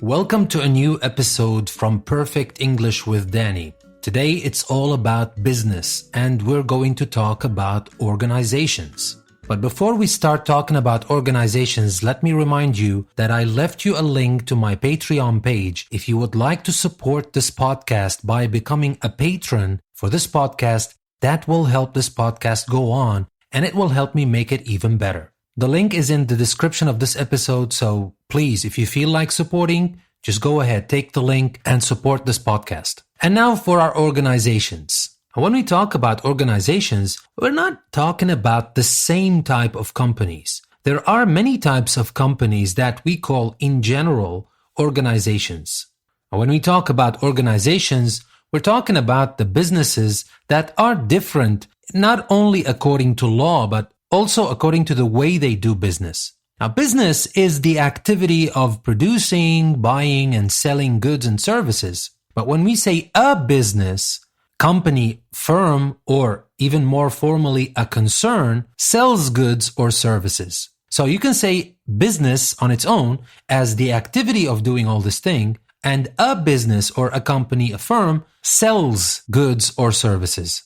Welcome to a new episode from Perfect English with Danny. Today it's all about business and we're going to talk about organizations. But before we start talking about organizations, let me remind you that I left you a link to my Patreon page if you would like to support this podcast by becoming a patron for this podcast. That will help this podcast go on and it will help me make it even better. The link is in the description of this episode, so please, if you feel like supporting, just go ahead, take the link and support this podcast. And now for our organizations. When we talk about organizations, we're not talking about the same type of companies. There are many types of companies that we call, in general, organizations. When we talk about organizations, we're talking about the businesses that are different, not only according to law, but also according to the way they do business. Now, business is the activity of producing, buying, and selling goods and services. But when we say a business, company, firm, or even more formally, a concern, sells goods or services. So you can say business on its own as the activity of doing all this thing, and a business or a company, a firm, sells goods or services.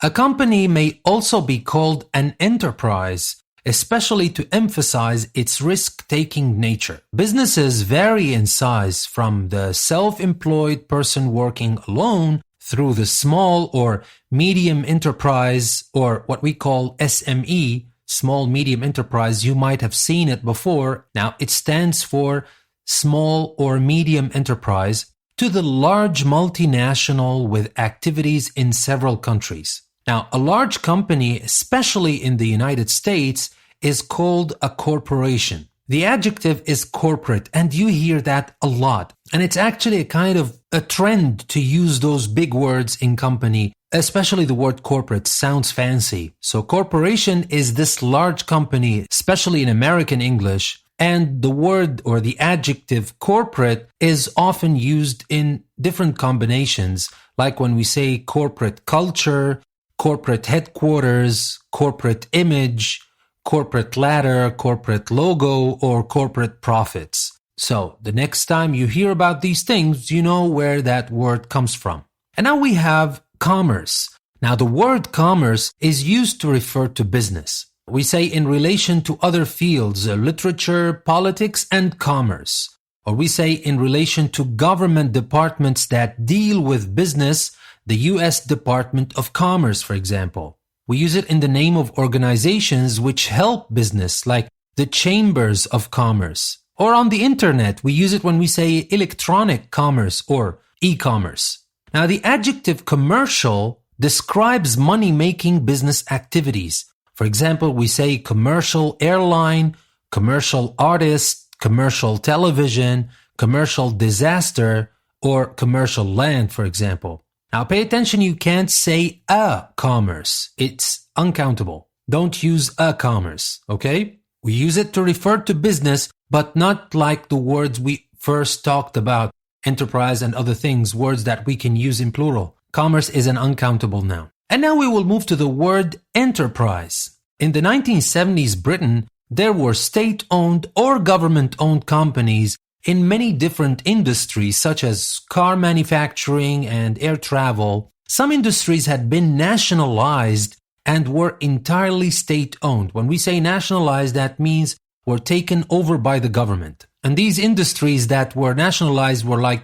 A company may also be called an enterprise, especially to emphasize its risk-taking nature. Businesses vary in size from the self-employed person working alone through the small or medium enterprise, or what we call SME, small medium enterprise. You might have seen it before. Now, it stands for small or medium enterprise, to the large multinational with activities in several countries. Now, a large company, especially in the United States, is called a corporation. The adjective is corporate, and you hear that a lot. And it's actually a kind of a trend to use those big words in company, especially the word corporate sounds fancy. So corporation is this large company, especially in American English, and the word or the adjective corporate is often used in different combinations, like when we say corporate culture, corporate headquarters, corporate image, corporate ladder, corporate logo, or corporate profits. So the next time you hear about these things, you know where that word comes from. And now we have commerce. Now the word commerce is used to refer to business. We say in relation to other fields, literature, politics, and commerce. Or we say in relation to government departments that deal with business, the U.S. Department of Commerce, for example. We use it in the name of organizations which help business, like the Chambers of Commerce. Or on the internet, we use it when we say electronic commerce or e-commerce. Now, the adjective commercial describes money-making business activities. For example, we say commercial airline, commercial artist, commercial television, commercial disaster, or commercial land, for example. Now pay attention, you can't say a commerce. It's uncountable. Don't use a commerce, okay? We use it to refer to business, but not like the words we first talked about, enterprise and other things, words that we can use in plural. Commerce is an uncountable noun. And now we will move to the word enterprise. In the 1970s Britain, there were state-owned or government-owned companies in many different industries such as car manufacturing and air travel. Some industries had been nationalized and were entirely state-owned. When we say nationalized, that means were taken over by the government. And these industries that were nationalized were like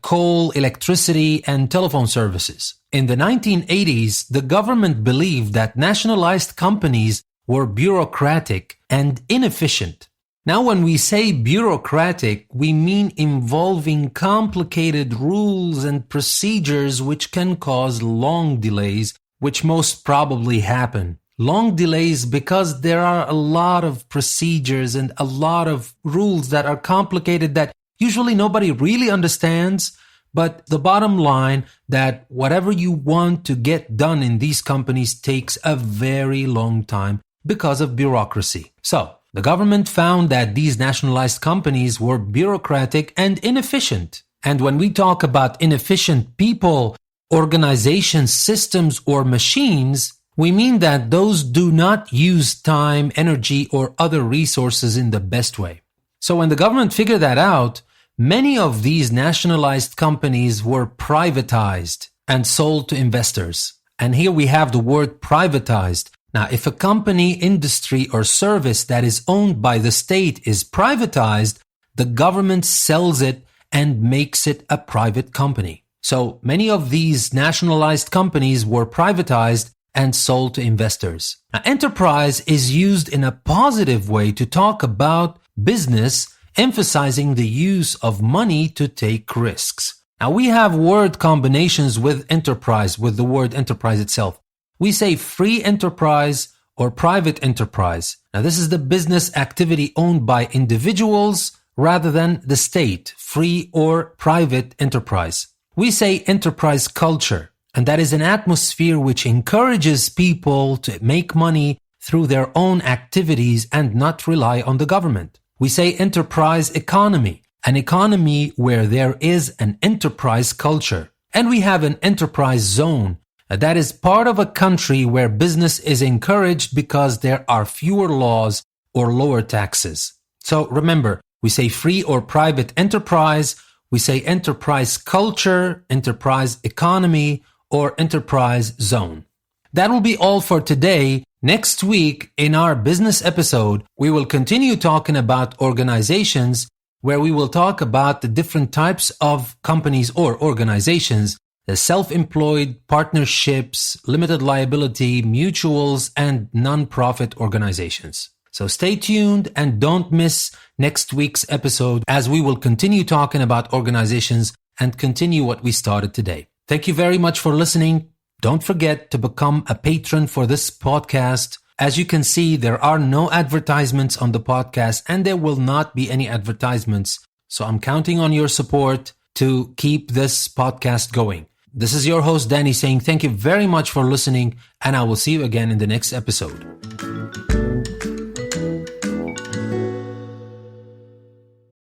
coal, electricity, and telephone services. In the 1980s, the government believed that nationalized companies were bureaucratic and inefficient. Now, when we say bureaucratic, we mean involving complicated rules and procedures which can cause long delays, which most probably happen. Long delays because there are a lot of procedures and a lot of rules that are complicated that usually nobody really understands. But the bottom line that whatever you want to get done in these companies takes a very long time because of bureaucracy. So, the government found that these nationalized companies were bureaucratic and inefficient. And when we talk about inefficient people, organizations, systems, or machines, we mean that those do not use time, energy, or other resources in the best way. So when the government figured that out, many of these nationalized companies were privatized and sold to investors. And here we have the word privatized. Now, if a company, industry, or service that is owned by the state is privatized, the government sells it and makes it a private company. So many of these nationalized companies were privatized and sold to investors. Now, enterprise is used in a positive way to talk about business, emphasizing the use of money to take risks. Now, we have word combinations with enterprise, with the word enterprise itself. We say free enterprise or private enterprise. Now, this is the business activity owned by individuals rather than the state, free or private enterprise. We say enterprise culture, and that is an atmosphere which encourages people to make money through their own activities and not rely on the government. We say enterprise economy, an economy where there is an enterprise culture. And we have an enterprise zone, that is part of a country where business is encouraged because there are fewer laws or lower taxes. So remember, we say free or private enterprise, we say enterprise culture, enterprise economy, or enterprise zone. That will be all for today. Next week, in our business episode, we will continue talking about organizations, where we will talk about the different types of companies or organizations, the self-employed, partnerships, limited liability, mutuals, and non-profit organizations. So stay tuned and don't miss next week's episode, as we will continue talking about organizations and continue what we started today. Thank you very much for listening. Don't forget to become a patron for this podcast. As you can see, there are no advertisements on the podcast and there will not be any advertisements. So I'm counting on your support to keep this podcast going. This is your host, Danny, saying thank you very much for listening, and I will see you again in the next episode.